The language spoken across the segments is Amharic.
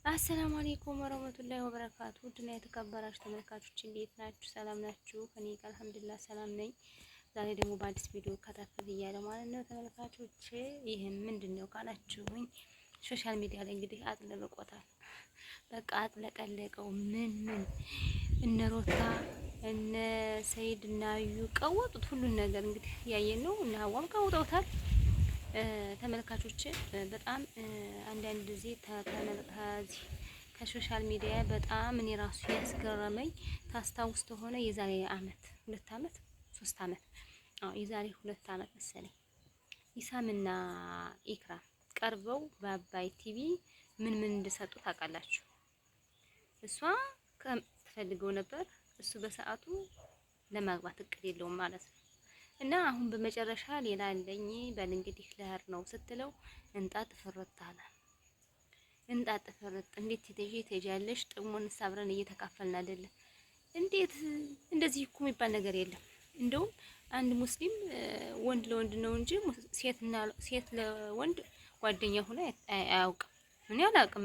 አሰላሙ አለይኩም ወራህመቱላሂ ወበረካቱ። ውድና የተከበራችሁ ተመልካቾች እንዴት ናችሁ? ሰላም ናችሁ? ከኔ ጋር አልሐምዱሊላህ ሰላም ነኝ። ዛሬ ደግሞ በአዲስ ቪዲዮ ከተፈል እያለ ማለት ነው ተመልካቾች። ይሄን ምንድነው ካላችሁኝ ሶሻል ሚዲያ ላይ እንግዲህ አጥለቅቆታል። በቃ አጥለቀለቀው። ምን እነ ሮታ እነ ሰይድ እና አዩ ቀወጡት ሁሉን ነገር እንግዲህ ያየን ነው። እና ሀዋም ቀውጠውታል። ተመልካቾች በጣም አንዳንድ ጊዜ ከሶሻል ሚዲያ በጣም እኔ ራሱ ያስገረመኝ ታስታውስ ተሆነ የዛሬ አመት 2 አመት 3 አመት የዛሬ 2 አመት መሰለኝ ኢሳምና ኢክራም ቀርበው በአባይ ቲቪ ምን እንደሰጡ ታውቃላችሁ? እሷ ትፈልገው ነበር፣ እሱ በሰዓቱ ለማግባት እቅድ የለውም ማለት ነው። እና አሁን በመጨረሻ ሌላ አለኝ በል እንግዲህ ለህር ነው ስትለው እንጣጥ ፍርጥ አለ። እንጣጥ ፍርጥ እንዴት ትሄጃለሽ? ጥቅሙን አብረን እየተካፈልን አይደለ? እንዴት እንደዚህ እኮ የሚባል ነገር የለም። እንደውም አንድ ሙስሊም ወንድ ለወንድ ነው እንጂ ሴት ለወንድ ጓደኛ ሆነ አያውቅም። እኔ አላውቅም።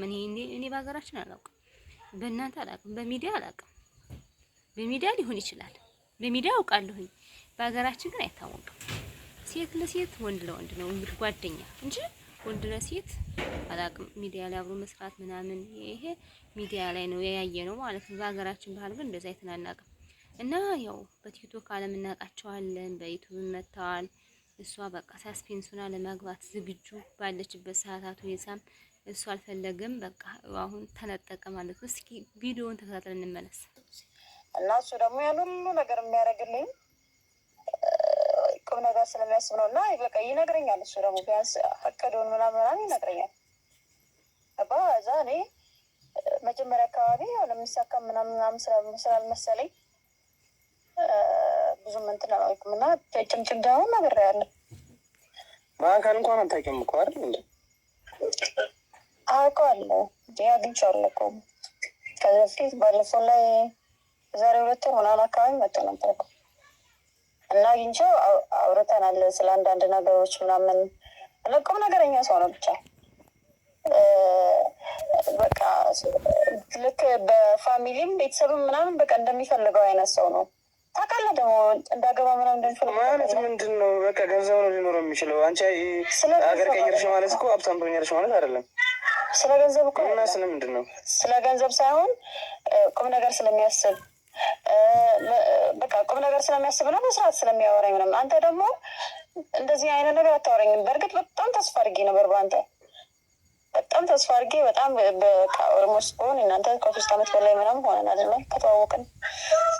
እኔ በሀገራችን አላውቅም፣ በእናንተ አላውቅም፣ በሚዲያ አላውቅም። በሚዲያ ሊሆን ይችላል፣ በሚዲያ አውቃለሁኝ፣ በሀገራችን ግን አይታወቅም። ሴት ለሴት ወንድ ለወንድ ነው እንግዲህ ጓደኛ እንጂ ወንድ ለሴት አላውቅም። ሚዲያ ላይ አብሮ መስራት ምናምን ይሄ ሚዲያ ላይ ነው ያያየ ነው ማለት ነው። በሀገራችን ባህል ግን እንደዛ አይተናናቅም። እና ያው በቲክቶክ አለም እናውቃቸዋለን፣ በዩቲዩብ መጥተዋል። እሷ በቃ ሳስፔንሱና ለማግባት ዝግጁ ባለችበት ሰዓታቱ የሳም እሱ አልፈለገም። በቃ አሁን ተነጠቀ ማለት ነው። እስኪ ቪዲዮውን ተከታትለን እንመለስ። እና እሱ ደግሞ ያን ሁሉ ነገር የሚያደርግልኝ ቁም ነገር ስለሚያስብ ነው። እና በቃ ይነግረኛል። እሱ ደግሞ ቢያንስ ፈቀደውን ምናምን ይነግረኛል። አባ እዛ እኔ መጀመሪያ አካባቢ የሆነ የሚሳካ ምናምን ስላልመሰለኝ ብዙም እንትን አላልኩም። እና ጭምጭም ደግሞ ነገር ያለ በአካል እንኳን አታውቂም እኮ አይደል እንዴ? አውቀዋለሁ እንጂ አግኝቼዋለሁ እኮ ከዚህ በፊት ባለፈው ላይ ዛሬ 2 ወር ምናምን አካባቢ መጥቶ ነበር እኮ እና አግኝቼው አውርተናል ስለ አንዳንድ ነገሮች ምናምን። ቁም ነገረኛ ሰው ነው ብቻ በቃ ልክ በፋሚሊም ቤተሰብም ምናምን በቃ እንደሚፈልገው አይነት ሰው ነው። ታውቃለህ ደግሞ እንዳገባ ምናምን እንደሚፈልግ ማለት ምንድን ነው? በቃ ገንዘብ ነው ሊኖረው የሚችለው። አንቺ ሀገር ቀይርሽ ማለት እኮ ሀብታም ትሆኛለሽ ማለት አይደለም። ስለ ገንዘብ እኮ እና ስለ ምንድን ነው? ስለ ገንዘብ ሳይሆን ቁም ነገር ስለሚያስብ በቃ ቁም ነገር ስለሚያስብ ነው፣ በስርዓት ስለሚያወራኝ ምናምን። አንተ ደግሞ እንደዚህ አይነት ነገር አታወራኝም። በእርግጥ በጣም ተስፋ አድርጌ ነበር በአንተ፣ በጣም ተስፋ አድርጌ በጣም በቃ ኦልሞስት ሆን እናንተ ከ3 አመት በላይ ምናምን ሆነን አይደለ ከተዋወቅን።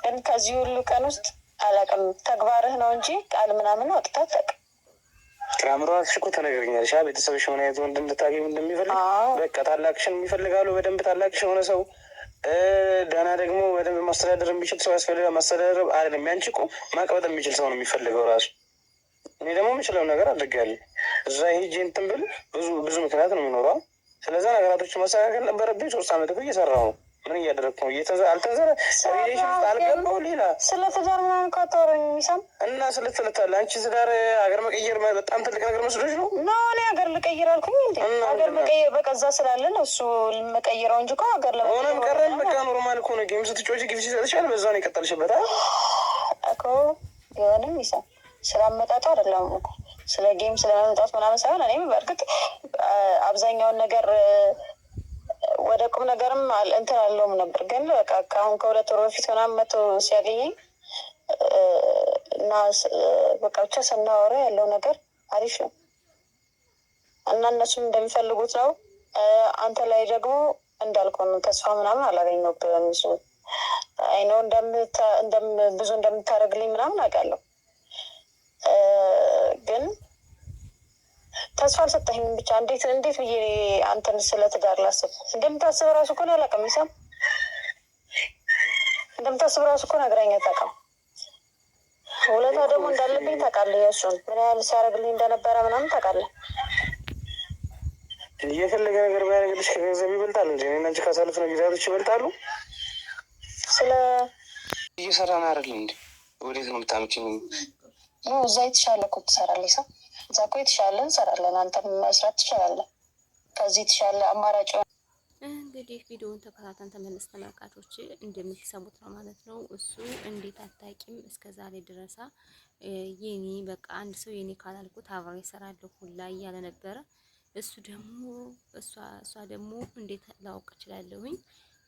ግን ከዚህ ሁሉ ቀን ውስጥ አላውቅም፣ ተግባርህ ነው እንጂ ቃል ምናምን አውጥተህ አታውቅም። ከአእምሮ አስሽኮ ተነግረኛልሽ። ቤተሰብሽ ሆነ አይነት ወንድ እንድታገኝ እንደሚፈልግ በቃ ታላቅሽን የሚፈልጋሉ በደንብ ታላቅሽ የሆነ ሰው ደህና ደግሞ በደንብ ማስተዳደር የሚችል ሰው ያስፈልጋል። ማስተዳደር አይደለም ያንቺ እኮ ማቅበጥ የሚችል ሰው ነው የሚፈልገው ራሱ። እኔ ደግሞ የምችለው ነገር አድርጋለሁ። እዛ ሄጄ እንትን ብል ብዙ ምክንያት ነው የሚኖረው። ስለዛ ነገራቶች ማስተካከል ነበረብኝ። 3 አመት እኮ እየሰራሁ ነው። ምን እያደረግኩ ነው? አልገባሁ ሌላ ስለ ትዳር ምናምን ካታወራኝ ሚሳም እና ስለትለታለ አንቺ ትዳር ሀገር መቀየር በጣም ትልቅ ነገር መስሎች ነው? ኖ እኔ ሀገር ልቀይር አልኩኝ እንዴ? ሀገር መቀየር በቃ እዛ ስላለን እሱ መቀየረው እንጂ እኮ ሀገር ሆነም ቀረም በቃ ኖርማል እኮ ነው። ጌም ስትጮች ጊዜ ሲሰጥሻል፣ በዛ ነው የቀጠልሽበታል እኮ። ቢሆንም ሚሳም ስላመጣጡ አይደለም እኮ ስለ ጌም ስለመምጣት ምናምን ሳይሆን እኔም በእርግጥ አብዛኛውን ነገር ወደ ቁም ነገርም እንትን አለውም ነበር። ግን በቃ ከአሁን ከ2 ወር በፊት ምናምን መቶ ሲያገኘኝ እና በቃ ብቻ ስናወራ ያለው ነገር አሪፍ ነው እና እነሱም እንደሚፈልጉት ነው። አንተ ላይ ደግሞ እንዳልከው ነው፣ ተስፋ ምናምን አላገኘሁብህም። እሱ አይ ነው ብዙ እንደምታደርግልኝ ምናምን አውቃለሁ። ግን ተስፋ አልሰጠኝም። ብቻ እንዴት ብዬ አንተን ስለ ትዳር ላስብ እንደምታስብ ራሱ እኮ አላውቅም። ይሰም እንደምታስብ ራሱ እኮ ነግረኸኝ አታውቅም። ውለታ ደግሞ እንዳለብኝ ታውቃለህ። የእሱን ምን ያህል ሲያደርግልኝ እንደነበረ ምናምን ታውቃለህ። እየፈለገ ነገር ቢያደርግልሽ ከገንዘብ ይበልጣል እንጂ እኔና አንቺ ካሳለፍነው ጊዜያቶች ይበልጣሉ። ስለ እየሰራን አይደል እንዴ? ወዴት ነው የምታመጪኝ? እዛ የተሻለ እኮ ትሰራለህ። ሰው እዛ እኮ የተሻለ እንሰራለን። አንተም መስራት ትችላለህ። ከዚህ የተሻለ አማራጭ እንግዲህ ቪዲዮውን ተከታተን ተመለስ ተመልካቾች እንደምትሰሙት ነው ማለት ነው። እሱ እንዴት አታቂም እስከ ዛሬ ድረሳ የኔ በቃ አንድ ሰው የኔ ካላልኩት አብሬ እሰራለሁ ሁላ እያለ ነበረ። እሱ ደግሞ እሷ ደግሞ እንዴት ላውቅ እችላለሁኝ?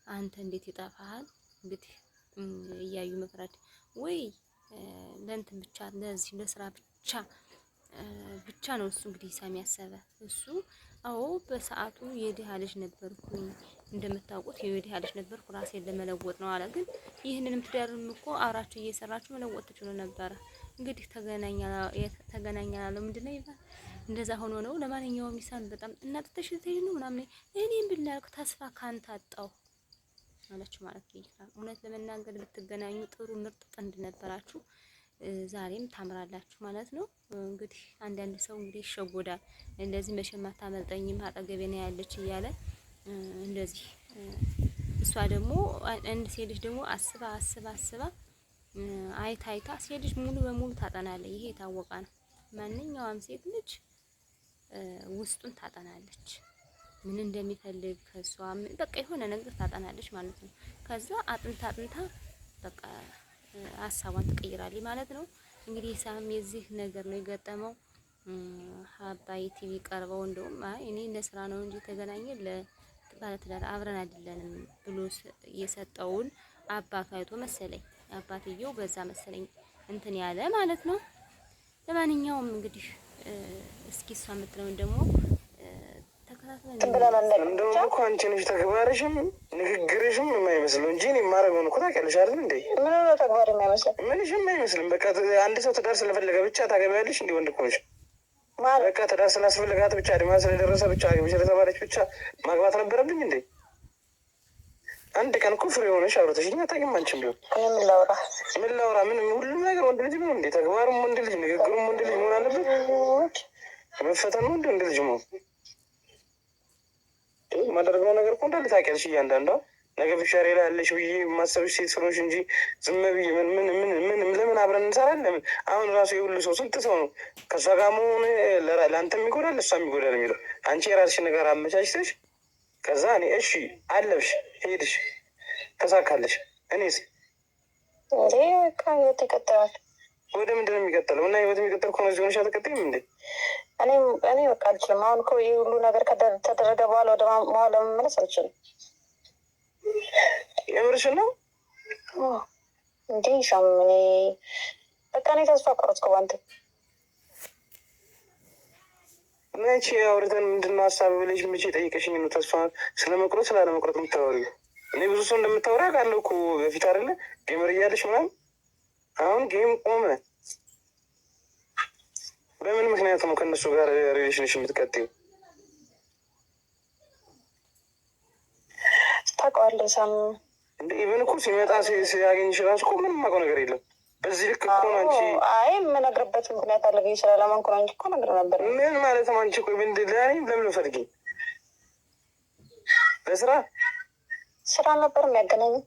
አንተ እንዴት ይጠፋሃል? እንግዲህ እያዩ መፍረድ ወይ ለእንትን ብቻ ለዚህ ለስራ ብቻ ነው እሱ እንግዲህ ሳሚ ያሰበ እሱ። አዎ በሰዓቱ የድሃ ልጅ ነበርኩኝ እንደምታውቁት የድሃ ልጅ ነበርኩ ራሴን ለመለወጥ ነው አለ። ግን ይህንንም ትዳርም እኮ አብራችሁ እየሰራችሁ መለወጥ ትችሉ ነበረ። እንግዲህ ተገናኛለሁ ምንድነው ይባል እንደዛ ሆኖ ነው። ለማንኛውም ይሳም በጣም እናጥተሽ ተይ ነው ምናምን እኔም ብላልኩ ተስፋ ካንተ አጣው አለች ማለት ነው። እውነት ለመናገር ብትገናኙ ጥሩ ምርጥ ጥንድ ነበራችሁ። ዛሬም ታምራላችሁ ማለት ነው። እንግዲህ አንዳንድ ሰው እንግዲህ ይሸጎዳል። እንደዚህ መቼም አታመልጠኝም አጠገቤ ነው ያለች እያለ እንደዚህ እሷ ደግሞ አንድ ሴት ልጅ ደግሞ አስባ አይታ ሴት ልጅ ሙሉ በሙሉ ታጠናለች። ይሄ የታወቀ ነው። ማንኛውም ሴት ልጅ ውስጡን ታጠናለች። ምን እንደሚፈልግ ከሷ በቃ የሆነ ነገር ታጠናለች ማለት ነው። ከዛ አጥንታ በቃ ሀሳቧን ትቀይራለች ማለት ነው። እንግዲህ ሳም የዚህ ነገር ነው የገጠመው። አባይ ቲቪ ቀርበው እንደውም እኔ ለስራ ነው እንጂ ተገናኘ ለባለትዳር አብረን አይደለንም ብሎ የሰጠውን አባቱ አይቶ መሰለኝ አባትየው በዛ መሰለኝ እንትን ያለ ማለት ነው። ለማንኛውም እንግዲህ እስኪ እሷ የምትለውን ደግሞ እንደውም እኮ አንቺ ነሽ ተግባርሽም ንግግርሽም የማይመስለው እንጂ እኔ የማደርገውን እኮ ታውቂያለሽ አይደል እንዴ? ምን ነው ተግባር የማይመስለው? ምንሽም አይመስልም። በቃ አንድ ሰው ትዳር ስለፈለገ ብቻ ታገቢያለሽ እንዴ? ወንድ እኮ ነሽ። በቃ ትዳር ስላስፈለጋት ብቻ እድሜዋ ስለደረሰ ብቻ አግቢሽ ስለተባለች ብቻ ማግባት ነበረብኝ እንዴ? አንድ ቀን እኮ ፍሬ ሆነሽ አውርተሽኝ አታውቂም። አንቺም ቢሆን ምን ላውራ? ምን ሁሉም ነገር ወንድ ልጅ ነው እንዴ? ተግባሩም ወንድ ልጅ፣ ንግግሩም ወንድ ልጅ መሆን አለበት። መፈተን ነው እንደ ወንድ ልጅ መሆን። ማደርገው ነገር እኮ እንዳለ ታውቂያለሽ። እያንዳንዷ ነገ ፊሻሬ ላይ ያለሽ ብዬ ማሰብሽ ሴት ስለሆንሽ እንጂ ዝም ብዬ ምን ለምን አብረን እንሰራለን? ለምን አሁን ራሱ የሁሉ ሰው ስንት ሰው ነው ከእሷ ጋር መሆን ለአንተም ይጎዳል እሷም ይጎዳል የሚለው። አንቺ የራስሽን ነገር አመቻችተሽ ከዛ እኔ እሺ አለብሽ ሄድሽ ተሳካለሽ። እኔስ ህይወት ይቀጥላል። ወደ ምንድን ነው የሚቀጥለው? እና ህይወት የሚቀጥል ከሆነ እዚህ ሆነሽ አትቀጥይም እንዴ? እኔ በቃ አልችልም። አሁን እኮ ይህ ሁሉ ነገር ከተደረገ በኋላ ወደ መዋል ለመመለስ አልችልም። የምርሽን ነው እንዴ? ሻም በቃ እኔ ተስፋ ቆረጥኩ ባንተ። መቼ አውርተን ምንድን ነው ሀሳብ ብለሽ መቼ ጠይቀሽኝ ነው ተስፋ ስለመቁረጥ ስላለመቁረጥ የምታወሪው? እኔ ብዙ ሰው እንደምታወራ ቃለው እኮ በፊት አይደለ ጌመር እያለሽ ምናምን። አሁን ጌም ቆመ። በምን ምክንያት ነው ከእነሱ ጋር ሪሌሽንሽ የምትቀጥይው? ታውቀዋለህ ሳም እንደ ኢቨን እኮ ሲመጣ ሲያገኝሽ እራሱ እኮ ምንም የማውቀው ነገር የለም። በዚህ ልክ እኮ ነው አንቺ። አይ የምነግርበት ምክንያት አለ ብዬ ስላለማንኩ ነው እንጂ እኮ ነግር ነበር። ምን ማለት ነው አንቺ? ቆይ ለምን ፈልጊኝ? ስራ ነበር የሚያገናኘኝ።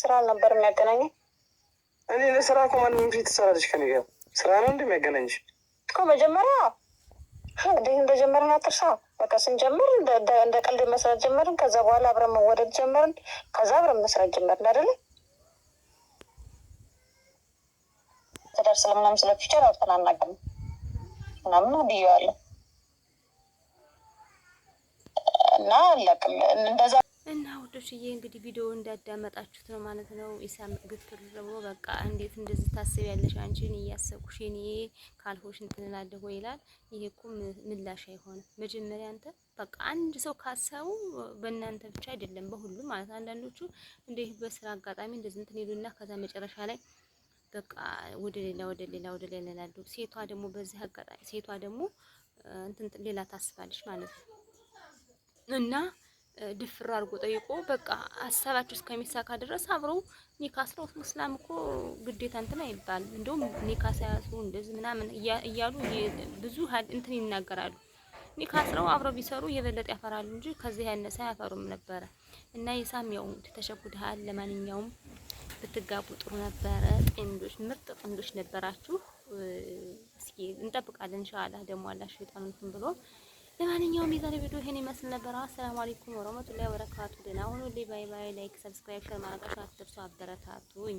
ስራ ነበር የሚያገናኘኝ። እኔ ለስራ እኮ ማንም ፊት ትሰራለች ከኔ ጋር። ስራ ነው እንደሚያገናኝሽ እኮ መጀመሪያ እንዴት እንደጀመርን አትርሳ። በቃ ስንጀምር እንደ ቀልድ መስራት ጀመርን። ከዛ በኋላ አብረን መወደድ ጀመርን። ከዛ አብረን መስራት ጀመርን አይደለ? ትዳር ስለምናምን ስለ ፊቸር አውጥተን አናውቅም ምናምን ብዬዋለሁ እና አላውቅም እንደዛ እና ውዶችዬ እንግዲህ ቪዲዮ እንዳዳመጣችሁት ነው ማለት ነው። ኢሳም ግትር ብሎ በቃ እንዴት እንደዚህ ታስቢያለሽ? አንቺን እያሰብኩሽ እኔ ካልሆሽ እንትን እላለሁ ይላል። ይሄ እኮ ምላሽ አይሆንም። መጀመሪያ አንተ በቃ አንድ ሰው ካሰቡ በእናንተ ብቻ አይደለም በሁሉም ማለት ነው። አንዳንዶቹ እንደ በስራ አጋጣሚ እንደዚህ እንትን ይሉና ከዛ መጨረሻ ላይ በቃ ወደ ሌላ ይላሉ። ሴቷ ደግሞ በዚህ አጋጣሚ ሴቷ ደግሞ እንትን ሌላ ታስባለች ማለት ነው እና ድፍር አድርጎ ጠይቆ በቃ ሀሳባቸው እስከሚሳካ ድረስ አብረው ኒካ አስረው ሙስላም እኮ ግዴታ እንትን አይባልም። እንደውም ኒካ ሳያስሩ እንደዚህ ምናምን እያሉ ብዙ እንትን ይናገራሉ። ኒካ አስረው አብረው ቢሰሩ የበለጠ ያፈራሉ እንጂ ከዚህ ያነሰ አያፈሩም ነበረ። እና ኢሳም ያው ተሸጉደሃል። ለማንኛውም ብትጋቡ ጥሩ ነበረ። ጥንዶች ምርጥ ጥንዶች ነበራችሁ። እስኪ እንጠብቃለን ኢንሻአላህ። ደግሞ አላህ ሸይጣኑን እንትን ብሎ ለማንኛውም የዛሬ ቪዲዮ ይሄን ይመስል ነበር። አሰላሙ አለይኩም ወራህመቱላሂ ወበረካቱ። ደህና ሁኑ። ባይ ባይ። ላይክ፣ ሰብስክራይብ፣ ሼር ማድረጋችሁን አትርሱ። አበረታቱኝ።